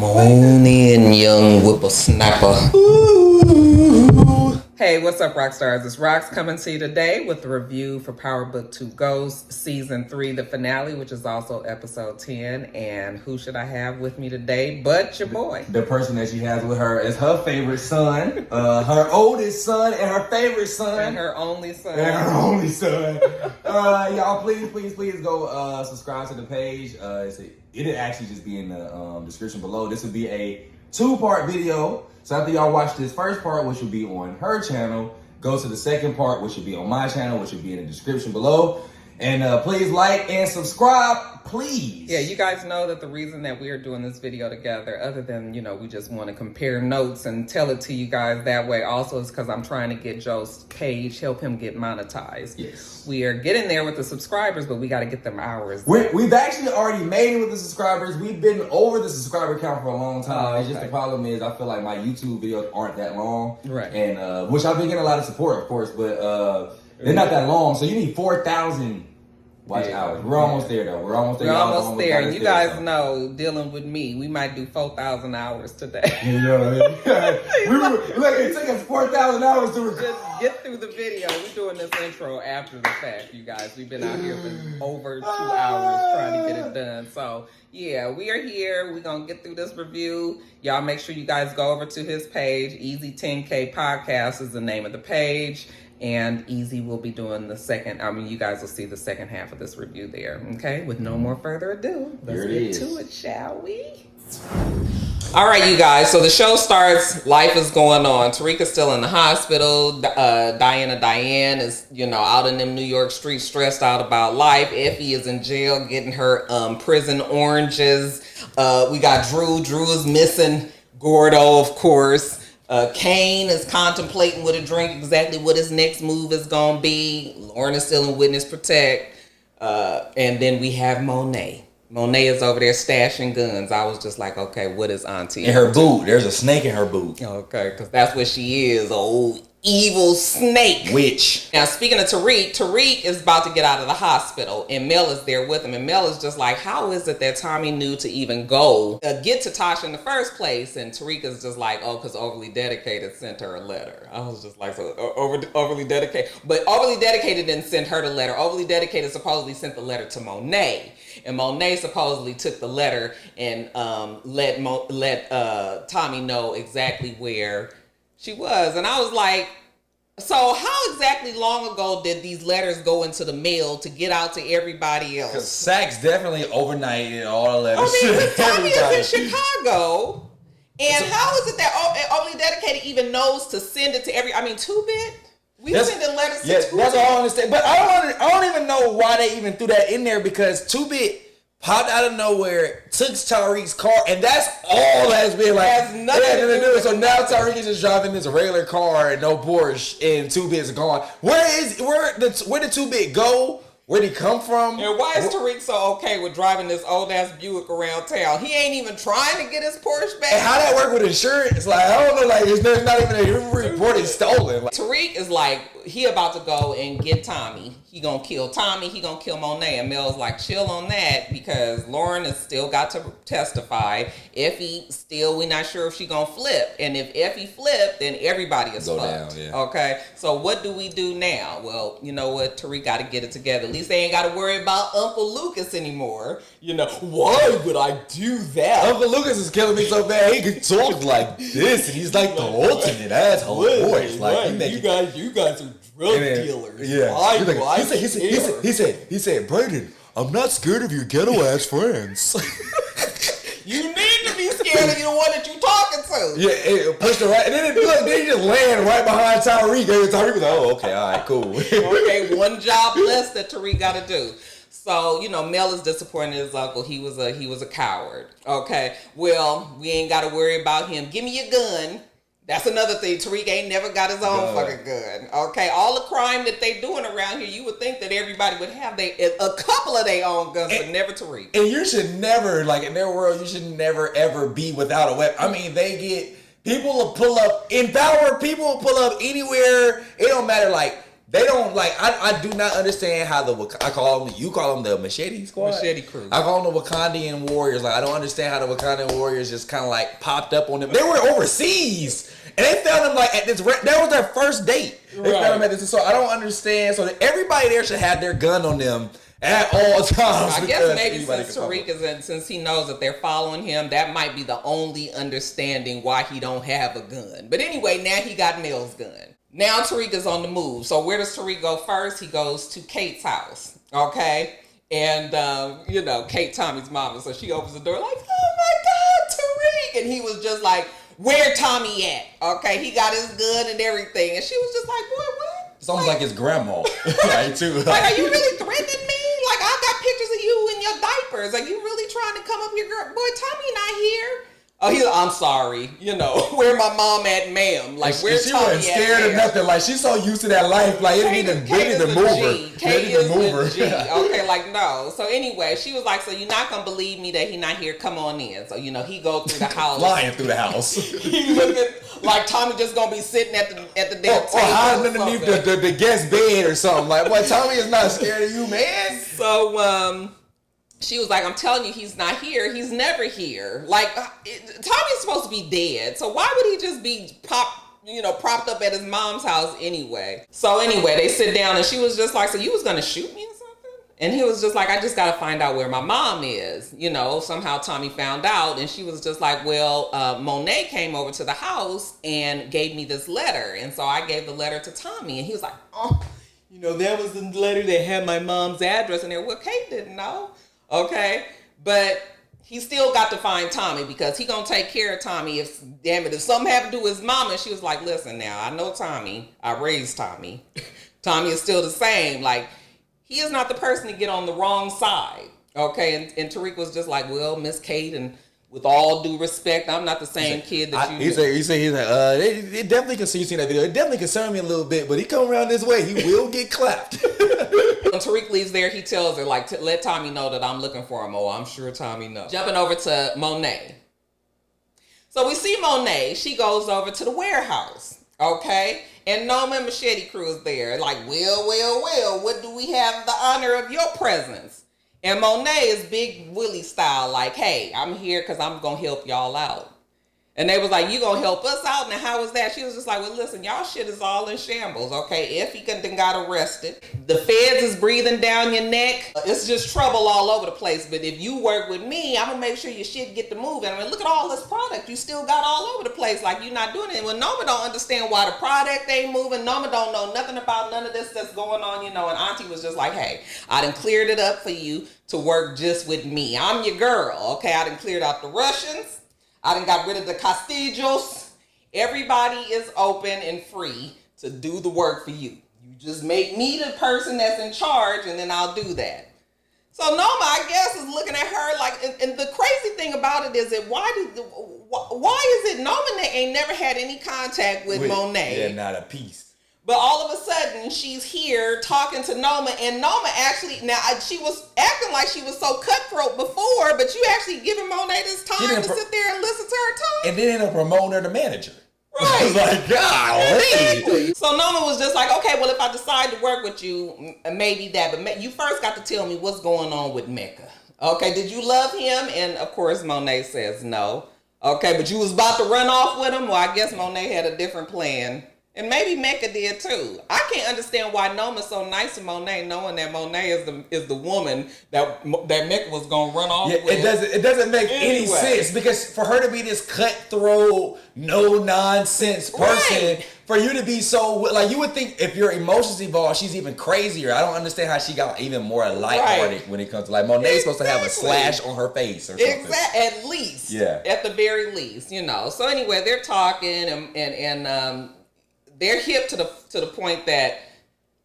Moan in, young whippersnapper. Hey, what's up, Roxstars? It's Rox coming to you today with a review for Power Book 2 Ghosts Season 3, the finale, which is also episode 10. And who should I have with me today but your boy? The person that she has with her is her favorite son, her oldest son, and her favorite son. And her only son. Y'all, please go subscribe to the page. It'll actually just be in the description below. This will be a 2-part video. So after y'all watch this first part, which will be on her channel, go to the second part, which will be on my channel, which will be in the description below. And please like and subscribe, please. Yeah, you guys know that the reason that we are doing this video together, other than, we just want to compare notes and tell it to you guys that way, also is because I'm trying to get Joe's page, help him get monetized. Yes. We are getting there with the subscribers, but we got to get them hours. We've actually already made it with the subscribers. We've been over the subscriber count for a long time. It's just the problem is I feel like my YouTube videos aren't that long. Right. And which I've been getting a lot of support, of course, but they're not that long. So you need 4,000 watch hours. We're almost there, though. We're almost there. And you guys know, dealing with me, we might do 4,000 hours today. It took us 4,000 hours to record. Just get through the video. We're doing this intro after the fact, you guys. We've been out here for over 2 hours trying to get it done. So, yeah, we are here. We're going to get through this review. Y'all make sure you guys go over to his page. eazy10kpodcast is the name of the page. And Easy will be doing the second, you guys will see the second half of this review there, okay? With no more further ado, let's get to it, shall we? All right, you guys, so the show starts, life is going on. Tariq is still in the hospital. Diane is, out in them New York streets, stressed out about life. Effie is in jail getting her prison oranges. We got Drew. Drew is missing Gordo, of course. Kane is contemplating with a drink exactly what his next move is going to be. Lauren is still in witness protect. And then we have Monet. Monet is over there stashing guns. I was just like, okay, what is Auntie? In her boot. There's a snake in her boot. Okay, because that's what she is, old evil snake. Witch. Now, speaking of Tariq is about to get out of the hospital, and Mel is there with him. And Mel is just like, how is it that Tommy knew to even go get to Tasha in the first place? And Tariq is just like, oh, because Overly Dedicated sent her a letter. I was just like, so Overly Dedicated. But Overly Dedicated didn't send her the letter. Overly Dedicated supposedly sent the letter to Monet. And Monet supposedly took the letter and let Tommy know exactly where she was. And I was like, so how exactly long ago did these letters go into the mail to get out to everybody else? Because Sachs definitely overnighted all the letters. Tommy is in Chicago. And how is it that Overly Dedicated even knows to send it to Two-Bit? We sending letters to Two-Bit. That's all I understand. But I don't even know why they even threw that in there, because Two-Bit popped out of nowhere, took Tariq's car, and that's all that's been like. Has nothing to do with So now Tariq is just driving this regular car and no Porsche, and Two-Bit's gone. Where did Two-Bit go? Where'd he come from? And why is Tariq so okay with driving this old ass Buick around town? He ain't even trying to get his Porsche back. And how that work with insurance? Like, I don't know. Like, there's not even a report is stolen. Like, Tariq is like, he about to go and get Tommy. He gonna kill Tommy. He gonna kill Monet. And Mel's like, chill on that, because Lauren has still got to testify. Effie still, we not sure if she gonna flip. And if Effie flip, then everybody is fucked. Down, yeah. Okay. So what do we do now? Well, you know what? Tariq got to get it together. At least they ain't got to worry about Uncle Lucas anymore. Why would I do that? Uncle Lucas is killing me so bad. He can talk like this, and he's like the ultimate asshole voice. Like, you guys are drug dealers. Yeah. He said, Brayden, I'm not scared of your ghetto ass friends. You need to be scared of the one that you talking to. Yeah, push the right, and then they just land right behind Tariq. And Tariq was like, oh, okay, all right, cool. Okay, one job less that Tariq got to do. So, Mel is disappointed in his uncle. He was a coward. Okay, well, we ain't got to worry about him. Give me your gun. That's another thing. Tariq ain't never got his own fucking gun. Okay, all the crime that they doing around here, you would think that everybody would have a couple of their own guns, but never Tariq. And you should never, like, in their world, you should never ever be without a weapon. I mean, people will pull up in power. People will pull up anywhere. It don't matter. Like, They don't like. I do not understand how you call them the Machete Squad. Machete Crew. I call them the Wakandian Warriors. Like I don't understand how the Wakandian Warriors just kind of like popped up on them. They were overseas and they found them like at this. That was their first date. They found them at this. So I don't understand. So everybody there should have their gun on them at all times. I guess maybe since Tariq is in, since he knows that they're following him, that might be the only understanding why he don't have a gun. But anyway, now he got Mel's gun. Now Tariq is on the move. So where does Tariq go first? He goes to Kate's house, okay? And, Kate, Tommy's mama, so she opens the door like, oh my God, Tariq! And he was just like, where Tommy at? Okay, he got his gun and everything. And she was just like, boy, what? It's almost like his grandma, right, too. Like, are you really threatening me? Like, I got pictures of you in your diapers. Are you really trying to come up here, girl? Boy, Tommy not here. Oh, I'm sorry. Where my mom at, ma'am? Like, where she wasn't scared of nothing. Like, she's so used to that life. Like, it didn't even move her. Kate is the G. Okay, like, no. So anyway, she was like, so you're not going to believe me that he not here? Come on in. So, he go through the house. Flying through the house. He looking like Tommy just going to be sitting at the damn table. Or hiding underneath the guest bed or something. Like, boy, Tommy is not scared of you, man. So, she was like, I'm telling you, he's not here. He's never here. Like, Tommy's supposed to be dead. So why would he just be propped up at his mom's house anyway? So anyway, they sit down and she was just like, so you was going to shoot me or something? And he was just like, I just got to find out where my mom is. Somehow Tommy found out. And she was just like, well, Monet came over to the house and gave me this letter. And so I gave the letter to Tommy. And he was like, oh, that was the letter that had my mom's address in there. Well, Kate didn't know. Okay, but he still got to find Tommy because he gonna take care of Tommy if something happened to his mama. And she was like, listen now, I know Tommy. I raised Tommy. Tommy is still the same. Like, he is not the person to get on the wrong side. Okay, and Tariq was just like, well, Miss Kate, and with all due respect, I'm not the same kid that you. He's like, it definitely concerned. You seen that video? It definitely concerned me a little bit, but he come around this way, he will get clapped. When Tariq leaves there, he tells her, like, let Tommy know that I'm looking for him. Oh, I'm sure Tommy knows. Jumping over to Monet. So we see Monet. She goes over to the warehouse, okay? And Noma and Machete Crew is there. Like, well, what do we have the honor of your presence? And Monet is Big Willie style, like, hey, I'm here because I'm going to help y'all out. And they was like, you gonna help us out? And how was that? She was just like, well, listen, y'all shit is all in shambles, okay? Effie then got arrested. The feds is breathing down your neck. It's just trouble all over the place. But if you work with me, I'm gonna make sure your shit get to moving. I mean, look at all this product you still got all over the place. Like, you're not doing it. Well, Noma don't understand why the product ain't moving. Noma don't know nothing about none of this that's going on, And Auntie was just like, hey, I done cleared it up for you to work just with me. I'm your girl, okay? I done cleared out the Russians. I done got rid of the Castillos. Everybody is open and free to do the work for you. You just make me the person that's in charge, and then I'll do that. So Noma, I guess, is looking at her like, and the crazy thing about it is that why is it Noma ain't never had any contact with Monet? Yeah, not a piece. But all of a sudden, she's here talking to Noma, and Noma actually, she was acting like she was so cutthroat before, but you actually giving Monet this time to sit there and listen to her talk? And then end up promoting her to manager. Right. I was like, golly. Exactly. So Noma was just like, okay, well, if I decide to work with you, maybe that, but you first got to tell me what's going on with Mecca. Okay, did you love him? And of course, Monet says no. Okay, but you was about to run off with him? Well, I guess Monet had a different plan. And maybe Mecca did too. I can't understand why Noma's so nice to Monet, knowing that Monet is the woman that Mecca was gonna run off with. It doesn't make any sense, because for her to be this cutthroat, no nonsense person, right, for you to be so, like, you would think if your emotions evolve, she's even crazier. I don't understand how she got even more lighthearted, right, when it comes to, like, Monet's supposed to have a slash on her face or something. Exactly, at least. Yeah. At the very least, So anyway, they're talking and they're hip to the point that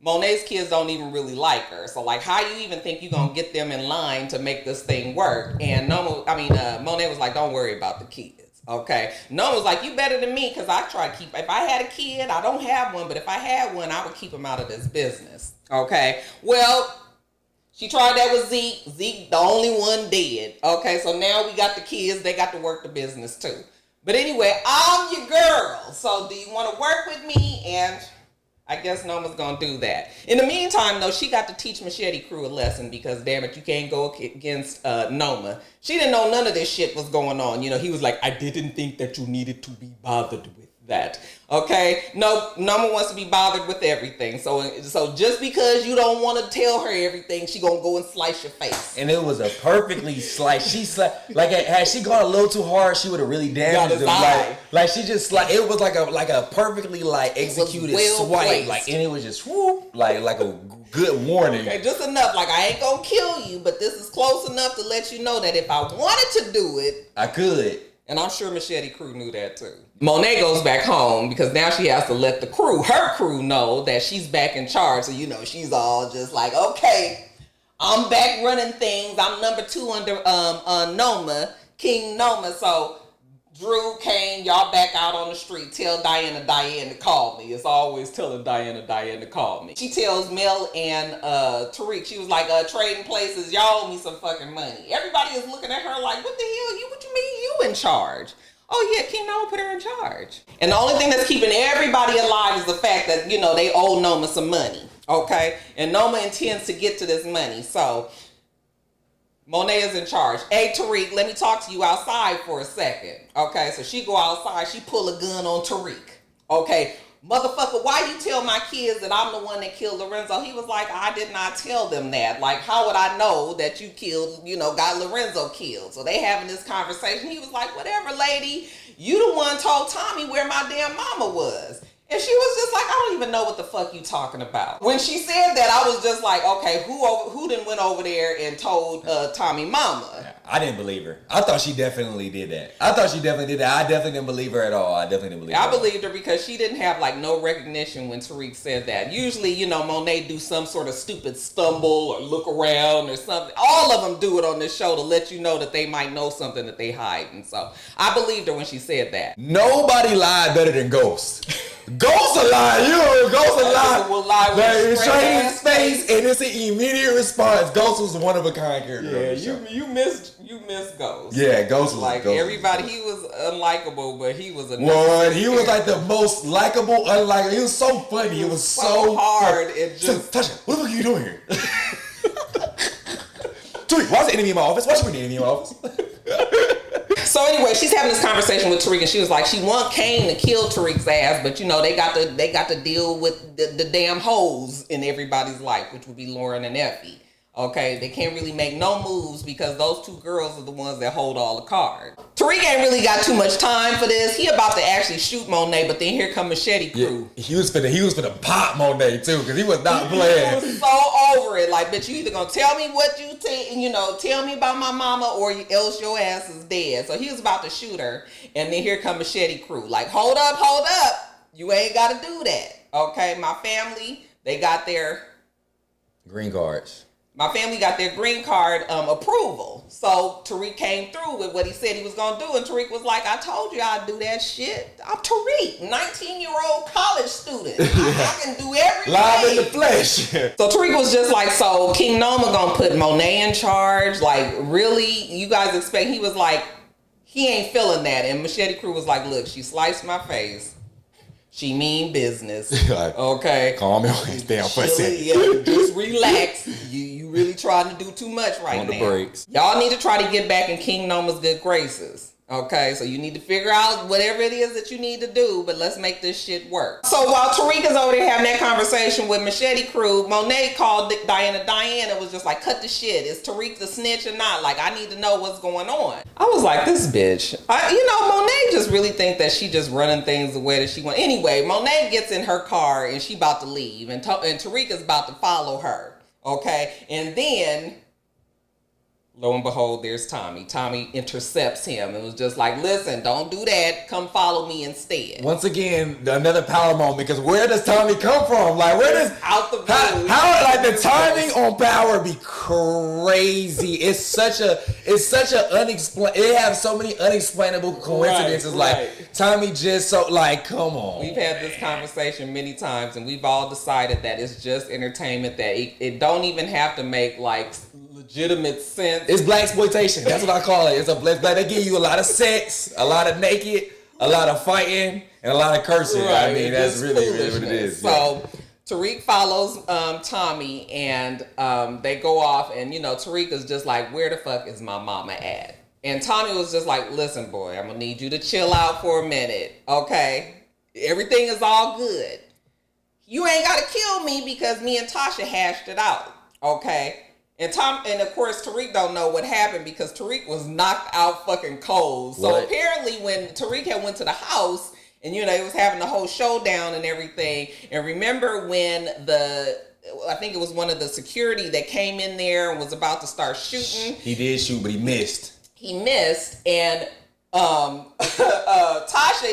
Monet's kids don't even really like her. So, like, how you even think you're going to get them in line to make this thing work? And Monet was like, don't worry about the kids, okay? Noma was like, you better than me, because I try to keep, if I had a kid, I don't have one, but if I had one, I would keep him out of this business, okay? Well, she tried that with Zeke. Zeke, the only one dead, okay? So now we got the kids. They got to work the business, too. But anyway, I'm your girl. So do you want to work with me? And I guess Noma's gonna do that. In the meantime, though, she got to teach Machete Crew a lesson because, damn it, you can't go against Noma. She didn't know none of this shit was going on. You know, he was like, I didn't think that you needed to be bothered with that. Okay? No, Noma wants to be bothered with everything. So just because you don't want to tell her everything, she gonna go and slice your face. And it was a perfectly sliced. Like had she gone a little too hard, she would have really damaged him. Like she just it was like a perfectly executed swipe. Like, and it was just whoop, like a good warning. Okay, just enough. Like, I ain't gonna kill you, but this is close enough to let you know that if I wanted to do it, I could. And I'm sure Machete Crew knew that too. Monet goes back home because now she has to let her crew know that she's back in charge. So, you know, she's all just like, okay, I'm back running things. I'm number 2 under Noma, King Noma. So Drew, Kane, y'all back out on the street. Tell Diana to call me. It's always telling Diana to call me. She tells Mel and Tariq, she was like, trading places, y'all owe me some fucking money. Everybody is looking at her like, what the hell? What you mean you in charge? Oh yeah, King Noma put her in charge. And the only thing that's keeping everybody alive is the fact that, you know, they owe Noma some money. Okay? And Noma intends to get to this money. So Monet is in charge. Hey, Tariq, let me talk to you outside for a second. Okay, so she go outside. She pull a gun on Tariq. Okay, motherfucker, why you tell my kids that I'm the one that killed Lorenzo? He was like, I did not tell them that. Like, how would I know that you killed, got Lorenzo killed? So they having this conversation. He was like, whatever, lady. You the one told Tommy where my damn mama was. And she was just like, I don't even know what the fuck you talking about. When she said that, I was just like, okay, who then went over there and told Tommy mama? I didn't believe her. I thought she definitely did that. I definitely didn't believe her at all. I believed her because she didn't have no recognition when Tariq said that. Usually, Monet do some sort of stupid stumble or look around or something. All of them do it on this show to let you know that they might know something that they hiding. So I believed her when she said that. Nobody lied better than Ghost. Ghost a lie. Ghost a lie. Will lie with straight in his face, and it's an immediate response. Ghost was one of a kind character. Yeah, you missed Ghost. Yeah, Ghost was like Ghost. Everybody. He was unlikable, but he was a he was like the most likable, unlikable. He was so funny. It was so hard. It just Tasha, what the fuck are you doing here? Tariq, why is the enemy in my office? Why should we the enemy in my office? So anyway, she's having this conversation with Tariq, and she was like, she want Kane to kill Tariq's ass, but they got to deal with the damn hoes in everybody's life, which would be Lauren and Effie. Okay, they can't really make no moves because those 2 girls are the ones that hold all the cards. Tariq ain't really got too much time for this. He about to actually shoot Monet, but then here come Machete Crew. Yeah, he was finna pop Monet too, because he was not playing. He was so over it. Like, bitch, you either gonna tell me what you tell me about my mama, or else your ass is dead. So he was about to shoot her, and then here come Machete Crew. Like, hold up. You ain't gotta do that. Okay, my family, they got their green cards. My family got their green card approval. So Tariq came through with what he said he was going to do. And Tariq was like, I told you I'd do that shit. I'm Tariq, 19-year-old college student. I can do everything. Live in the flesh. So Tariq was just like, so King Noma going to put Monet in charge? Like, really? You guys expect? He was like, he ain't feeling that. And Machete Crew was like, look, she sliced my face. She mean business. Okay. Calm your ass down for a second. Yeah, just relax. You really trying to do too much right now. On the brakes. Y'all need to try to get back in King Noma's good graces. Okay, so you need to figure out whatever it is that you need to do, but let's make this shit work. So while Tariq is over there having that conversation with Machete Crew, Monet called Diana. Diana was just like, cut the shit. Is Tariq the snitch or not? Like, I need to know what's going on. I was like, this bitch. Monet just really think that she just running things the way that she want. Anyway, Monet gets in her car and she about to leave, and Tariq is about to follow her. Okay, and then lo and behold, there's Tommy. Tommy intercepts him and was just like, listen, don't do that. Come follow me instead. Once again, another power moment, because where does Tommy come from? Like, where does... Out the blue. How like, the timing on power be crazy. It's such a unexplained... It has so many unexplainable coincidences. Right. Like, Tommy just so... Like, come on. We've had this conversation many times, and we've all decided that it's just entertainment, that it don't even have to make, like, legitimate sense. It's black exploitation. That's what I call it. It's a black. They give you a lot of sex, a lot of naked, a lot of fighting and a lot of cursing. Right. I mean, that's really what it is. So Tariq follows Tommy, and they go off, and Tariq is just like, where the fuck is my mama at? And Tommy was just like, listen, boy, I'm gonna need you to chill out for a minute, okay? Everything is all good. You ain't gotta kill me because me and Tasha hashed it out, okay? And of course Tariq don't know what happened because Tariq was knocked out fucking cold. So apparently when Tariq had went to the house and they was having the whole showdown and everything, and remember when I think it was one of the security that came in there and was about to start shooting. He did shoot, but he missed. And Tasha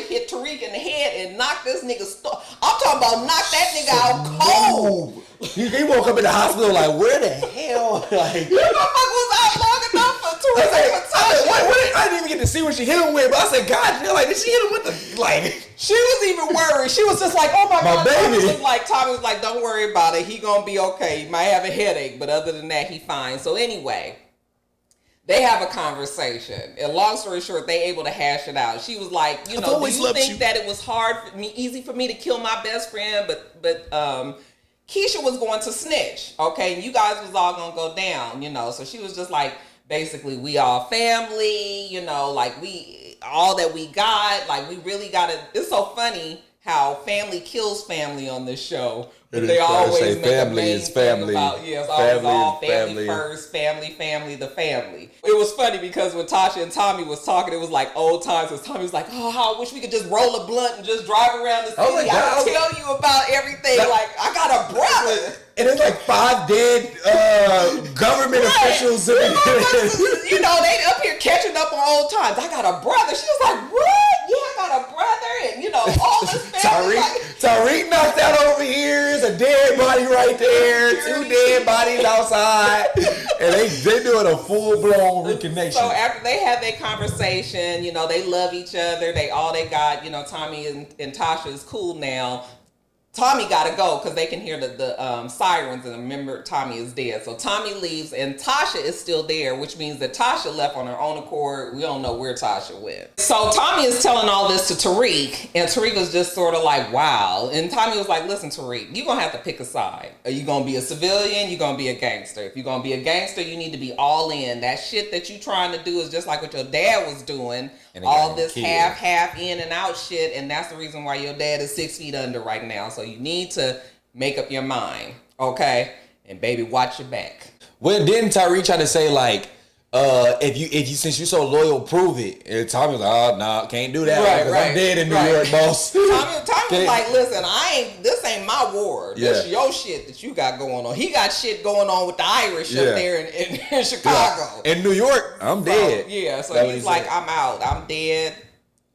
hit Tariq in the head and knocked this nigga. I'm talking about knock that nigga out cold. He woke up in the hospital like, where the hell? Like, you motherfucker was out long enough for Tariq and Tasha. I didn't even get to see what she hit him with, but I said, God, like, did she hit him with the, like? She was even worried. She was just like, oh my God. Baby. Tommy was like, don't worry about it. He gonna be okay. He might have a headache, but other than that, he fine. So anyway, they have a conversation, and long story short, they able to hash it out. She was like, do you think that it was easy for me to kill my best friend, but Keisha was going to snitch, okay, and you guys was all gonna go down, so she was just like, basically, we all family, like we, all that we got, like we really gotta, it's so funny how family kills family on this show. But they always make family is family. About, it's always all family first, family, the family. It was funny because when Tasha and Tommy was talking, it was like old times. Because Tommy was like, oh, how I wish we could just roll a blunt and just drive around the city. Oh my God. I can tell you about everything. Like, I got a brother. And it's like 5 dead government officials. They up here catching up on old times. I got a brother. She was like, what? Yeah, I got a brother. And, all this family. Tariq knocked out over here. There's a dead body right there. 2 dead bodies outside. And they doing a full-blown reconnection. So after they had their conversation, they love each other. They got, Tommy and Tasha is cool now. Tommy got to go because they can hear the sirens, and remember Tommy is dead. So Tommy leaves and Tasha is still there, which means that Tasha left on her own accord. We don't know where Tasha went. So Tommy is telling all this to Tariq, and Tariq was just sort of like, wow. And Tommy was like, listen, Tariq, you're going to have to pick a side. Are you going to be a civilian? You're going to be a gangster. If you're going to be a gangster, you need to be all in. That shit that you trying to do is just like what your dad was doing. All this half in and out shit, and that's the reason why your dad is 6 feet under right now. So you need to make up your mind, okay? And baby, watch your back. Well, didn't Tariq try to say like, if you since you're so loyal, prove it? And Tommy was like, oh no, can't do that. Right. I'm dead in New York, boss. Tommy was like, listen, this ain't my war. This your shit that you got going on. He got shit going on with the Irish up there in Chicago. In New York, I'm dead. So he's like, I'm out. I'm dead.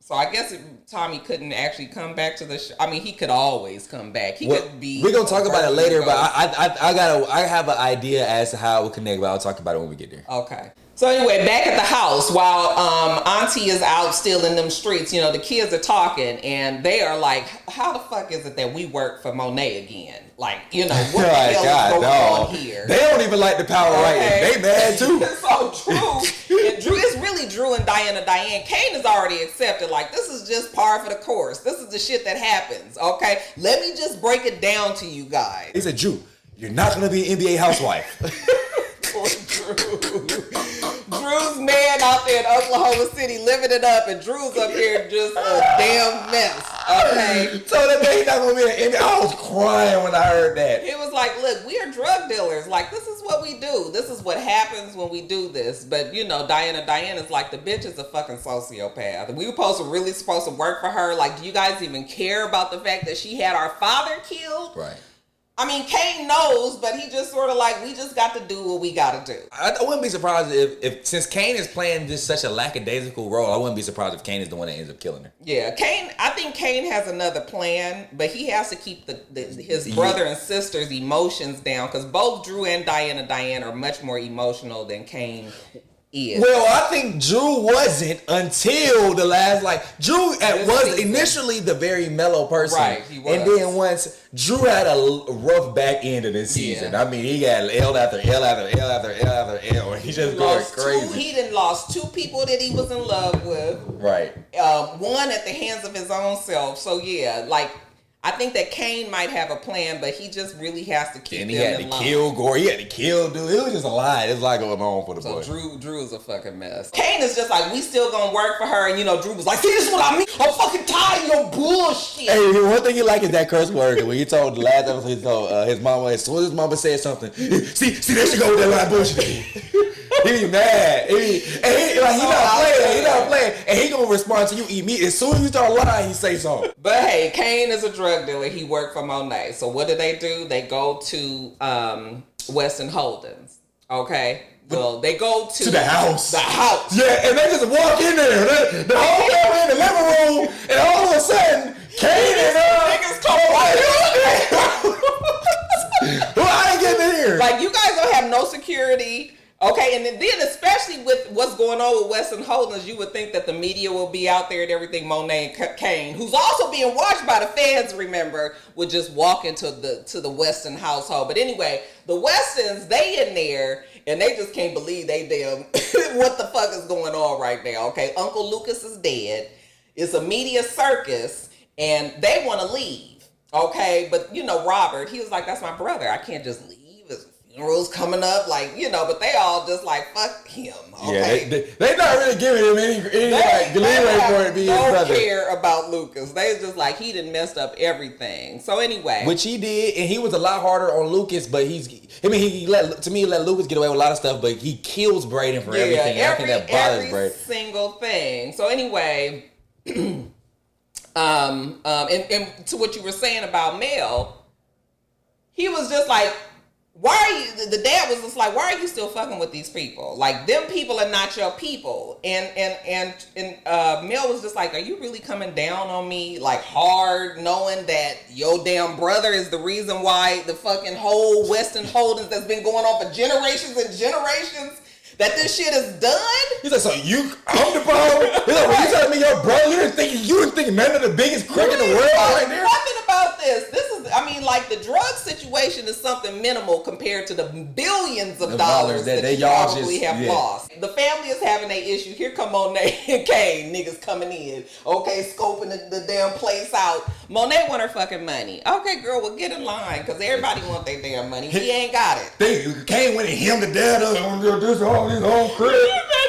So I guess Tommy couldn't actually come back to the show. I mean, he could always come back. Could be. We're gonna talk about it later, but I have an idea as to how it will connect, but I'll talk about it when we get there. Okay. So anyway, back at the house, while Auntie is out still in them streets, the kids are talking, and they are like, how the fuck is it that we work for Monet again? Like, what the hell is going on here? They don't even like the power right. They mad too. So it's really Drew and Diana. Kane has already accepted, like, this is just par for the course. This is the shit that happens, okay? Let me just break it down to you guys. He said, Drew, you're not going to be an NBA housewife. Poor Drew. Drew's man out there in Oklahoma City living it up, and Drew's up here just a damn mess. Okay. So that they not gonna be an NBA. I was crying when I heard that. He was like, "Look, we are drug dealers. Like, this is what we do. This is what happens when we do this." But Diana's like, the bitch is a fucking sociopath. We were really supposed to work for her. Like, do you guys even care about the fact that she had our father killed? Right. I mean, Kane knows, but he just sort of like, we just got to do what we got to do. I wouldn't be surprised if since Kane is playing just such a lackadaisical role, I wouldn't be surprised if Kane is the one that ends up killing her. Yeah, I think Kane has another plan, but he has to keep his brother and sister's emotions down, because both Drew and Diana are much more emotional than Kane is. Well, I think Drew wasn't until the last, Drew was initially the very mellow person. Right, he was. And then once Drew had a rough back end of this season. I mean, he got L after L after L after L after L, and he just going crazy. He done lost 2 people that he was in love with. Right. One at the hands of his own self. So yeah, like I think that Kane might have a plan, but he just really has to keep them in line. And he had to kill Gore. He had to kill dude. It was just a lot. There's a lot going on for the boy. So Drew is a fucking mess. Kane is just like, we still gonna work for her. And you know, Drew was like, see, this is what I mean. I'm fucking tired of your bullshit. Hey, one thing he like is that curse word. When he told the last episode, he told his mama, as soon as his mama said something, see, there she go with that line of bullshit. He be mad. He not playing. And he gonna respond to you immediately. As soon as you start lying, he say something. But hey, Kane is a drug dealer. He worked for Monet. So what do? They go to Weston Holdings. Okay. Well, they go to the house. The house. Yeah, and they just walk in there. The whole family in the living room, and all of a sudden, Kane and niggas come I ain't getting in here. Like, you guys don't have no security. Okay, and then especially with what's going on with Weston Holdings, you would think that the media will be out there and everything. Monet and Kane, who's also being watched by the feds, remember, would just walk into the Weston household. But anyway, the Westons, they in there, and they just can't believe they damn what the fuck is going on right now. Okay, Uncle Lucas is dead. It's a media circus, and they want to leave. Okay, but you know, Robert, he was like, that's my brother. I can't just leave. Funerals coming up, like, you know, but they all just like, fuck him. Okay? Yeah, they not really giving him any like leeway for it being his brother. They don't care about Lucas. They just like, he done messed up everything. So anyway, which he did, and he was a lot harder on Lucas, but he let Lucas get away with a lot of stuff, but he kills Braden for everything. I think that bothers Braden. Every single thing. So anyway, and to what you were saying about Mel, he was just like, why are you, the dad was just like, why are you still fucking with these people? Like, them people are not your people. And Mel was just like, are you really coming down on me like hard, knowing that your damn brother is the reason why the fucking whole Weston Holdings that's been going on for generations and generations, that this shit is done? He's like, so I'm the problem? He's like, when you telling me your brother, you didn't think none of the biggest crook in the world right there? Nothing about this. Like, the drug situation is something minimal compared to the billions of dollars that they probably have lost. The family is having an issue. Here come Monet and Kane, niggas coming in. Okay, scoping the damn place out. Monet want her fucking money. Okay, girl, well, get in line, because everybody want their damn money. We ain't got it. Kane went and him the dad on this whole crib.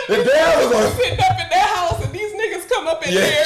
The dad was sitting up in their house, and these niggas come up in there.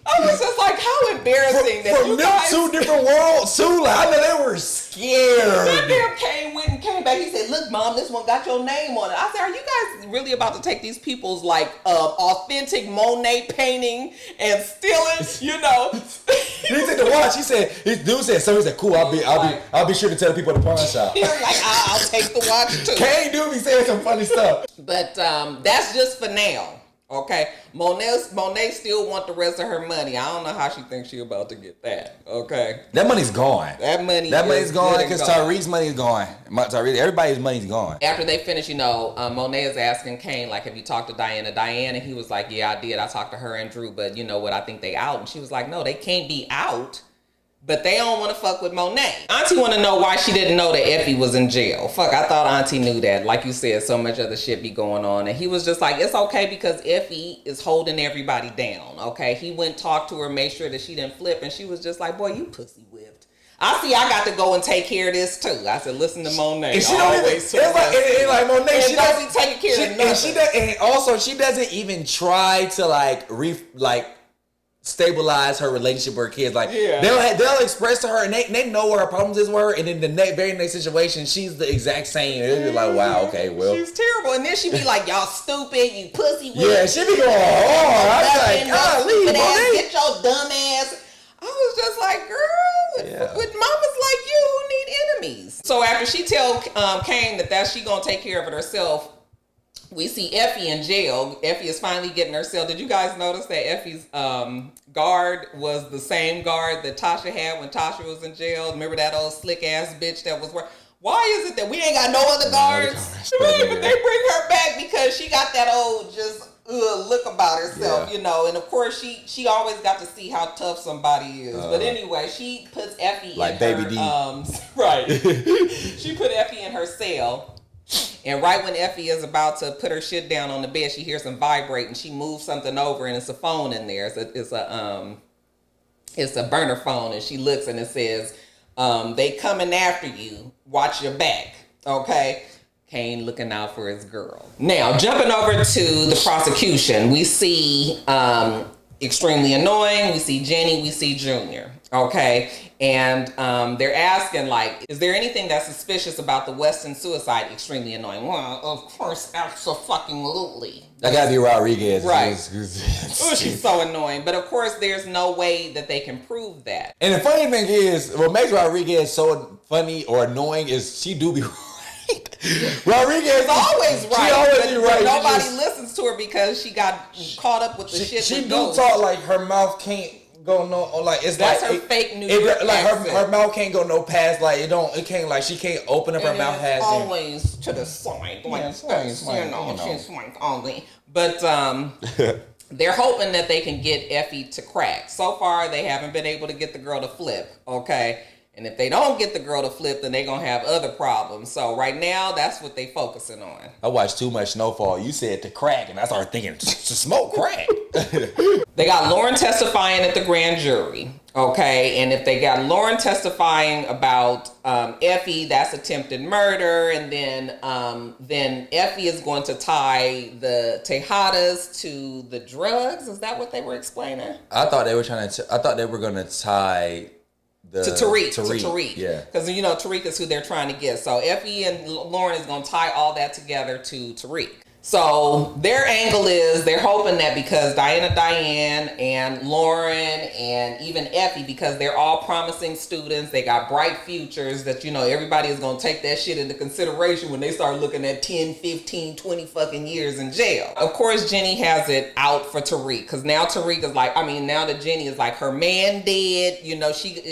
I was just like, how embarrassing that you guys... From 2 different worlds, too. Like, I know they were scared. That damn Kane went and came back. He said, look, Mom, this one got your name on it. I said, are you guys really about to take these people's, like, authentic Monet painting and steal it? You know? He took the watch. His dude said, so he said, cool, I'll be sure to tell the people at the pawn shop. He was like, I'll take the watch, too. Kane do be saying some funny stuff. But that's just for now. Okay, Monet still want the rest of her money. I don't know how she thinks she about to get that. Okay, that money's gone. That money's gone because Tariq's money is gone. Everybody's money's gone. After they finish, you know, Monet is asking Kane, like, have you talked to Diana? And he was like, yeah, I did. I talked to her and Drew, but you know what? I think they out. And she was like, no, they can't be out. But they don't want to fuck with Monet. Auntie want to know why she didn't know that Effie was in jail. Fuck, I thought Auntie knew that. Like you said, so much other shit be going on. And he was just like, it's okay because Effie is holding everybody down, okay? He went talk to her, made sure that she didn't flip. And she was just like, boy, you pussy whipped. I got to go and take care of this too. I said, listen to Monet. And she like Monet, she doesn't take care of nothing. And also, she doesn't even try to stabilize her relationship with her kids. Like, they'll express to her, and they know what her problems is with her, and in the very next situation, she's the exact same. It'll be like, wow, okay, well. She's terrible. And then she be like, y'all stupid, you pussy. Yeah, she be going hard. I was like, golly, Monet. Get your dumb ass. I was just like, girl, with mamas like you who need enemies. So after she tell Kane that she gonna take care of it herself, we see Effie in jail. Effie is finally getting her cell. Did you guys notice that Effie's guard was the same guard that Tasha had when Tasha was in jail? Remember that old slick ass bitch that was working? Why is it that we ain't got no other guards? But they bring her back because she got that old just look about herself, you know. And of course, she always got to see how tough somebody is. But anyway, she puts Effie like in Baby her D. Right. She put Effie in her cell. And right when Effie is about to put her shit down on the bed, she hears some vibrate and she moves something over and it's a phone in there. It's a burner phone, and she looks and it says, they coming after you. Watch your back. Okay? Kane looking out for his girl. Now, jumping over to the prosecution, we see extremely annoying, we see Jenny, we see Junior. Okay? And they're asking, like, is there anything that's suspicious about the Weston suicide? Extremely annoying. Well, of course, absolutely. That gotta be Rodriguez. Right. Oh, she's so annoying. But of course, there's no way that they can prove that. And the funny thing is, what makes Rodriguez so funny or annoying is she do be right. Rodriguez is always right. She always be right. Nobody listens to her because she got caught up with the shit. She do ghosts. Talk like her mouth can't go no, like it's that's like her fake New York like her mouth can't go no past, like it can't, like she can't open up her mouth past always to the side, like she's like only. But they're hoping that they can get Effie to crack. So far, they haven't been able to get the girl to flip. Okay. And if they don't get the girl to flip, then they're going to have other problems. So right now, that's what they focusing on. I watched too much Snowfall. You said to crack, and I started thinking, to smoke crack. They got Lauren testifying at the grand jury. Okay, and if they got Lauren testifying about Effie, that's attempted murder, and then Effie is going to tie the Tejadas to the drugs. Is that what they were explaining? I thought they were going to tie... to Tariq. Yeah. Because, Tariq is who they're trying to get. So Effie and Lauren is going to tie all that together to Tariq. So their angle is they're hoping that because Diane and Lauren and even Effie, because they're all promising students, they got bright futures, that, everybody is going to take that shit into consideration when they start looking at 10, 15, 20 fucking years in jail. Of course, Jenny has it out for Tariq, because now Tariq is like, now that Jenny is like, her man dead,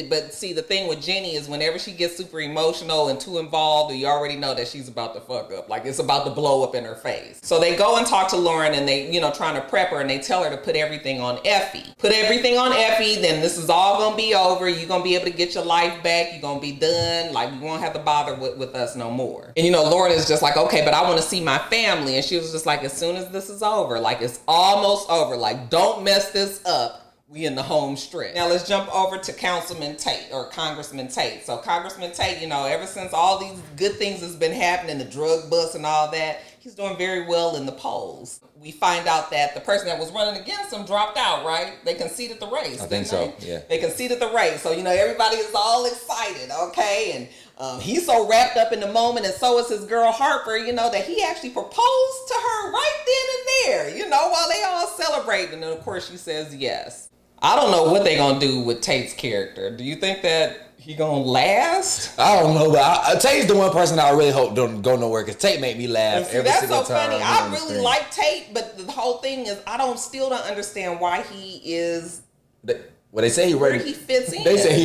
but see, the thing with Jenny is whenever she gets super emotional and too involved, you already know that she's about to fuck up. Like, it's about to blow up in her face. So they go and talk to Lauren and they, trying to prep her, and they tell her to put everything on Effie. Put everything on Effie, then this is all going to be over. You're going to be able to get your life back. You're going to be done. Like, you won't have to bother with us no more. And, Lauren is just like, okay, but I want to see my family. And she was just like, as soon as this is over, like, it's almost over. Like, don't mess this up. We in the home stretch. Now let's jump over to Councilman Tate, or Congressman Tate. So Congressman Tate, ever since all these good things has been happening, the drug bust and all that, he's doing very well in the polls. We find out that the person that was running against him dropped out, right? They conceded the race. I think so, yeah. They conceded the race. So, everybody is all excited, okay? And he's so wrapped up in the moment, and so is his girl Harper, that he actually proposed to her right then and there, while they all celebrating. And then, of course, she says yes. I don't know what they're going to do with Tate's character. Do you think that he going to last? I don't know, but Tate's the one person I really hope don't go nowhere, because Tate made me laugh every single time. That's so funny. I really like Tate, but the whole thing is I still don't understand why he is... Well, they say he where he fits in. They say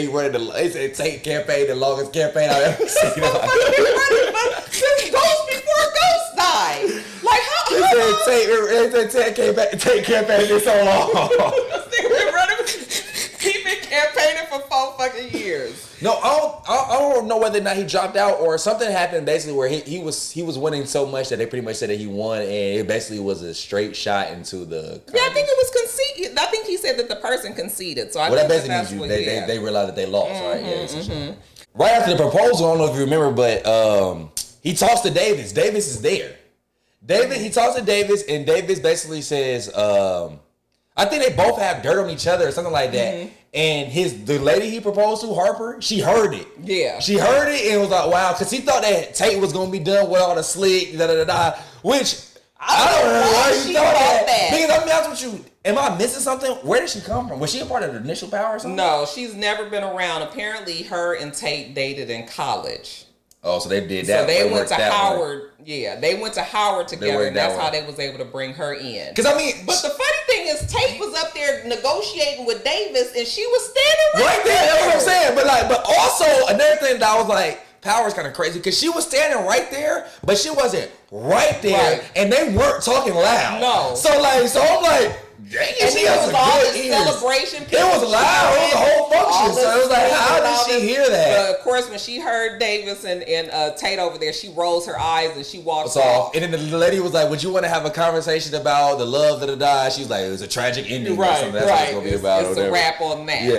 he running they say Tate campaign, the longest campaign I've ever seen. Since Ghost before Ghost died. Like, how? They said Tate campaign for so long. He been campaigning for 4 fucking years. No, I don't know whether or not he dropped out or something happened basically where he was winning so much that they pretty much said that he won, and it basically was a straight shot into the Congress. Yeah, I think it was conceded. I think he said that the person conceded. So I think that basically means what, they realized that they lost, right? Yeah, right after the proposal, I don't know if you remember, but he talks to Davis. Davis is there. He talks to Davis, and Davis basically says, I think they both have dirt on each other or something like that. Mm-hmm. And the lady he proposed to, Harper, she heard it. Yeah. She heard it and was like, wow, because he thought that Tate was going to be done with all the slick, which I don't know why she thought that. Because I'm be honest with you, am I missing something? Where did she come from? Was she a part of the initial power or something? No, she's never been around. Apparently, her and Tate dated in college. Oh, so they did that. So they went to Howard. Yeah, they went to Howard together, and that's how they was able to bring her in. Because but the funny thing is, Tate was up there negotiating with Davis, and she was standing right there. That's what I'm saying. But also another thing that I was like, Power's kind of crazy because she was standing right there, but she wasn't right there, and they weren't talking loud. No. So I'm like, dang, And she it has was a all good this ears. celebration. It was loud. It was a whole function. So it was like, how did she hear that? But of course, when she heard Davis and Tate over there, she rolls her eyes and she walks So, off. and then the lady was like, would you want to have a conversation about the love that died? She was like, it was a tragic ending or something. That's what it's going to be about. It's a wrap on that. Yeah.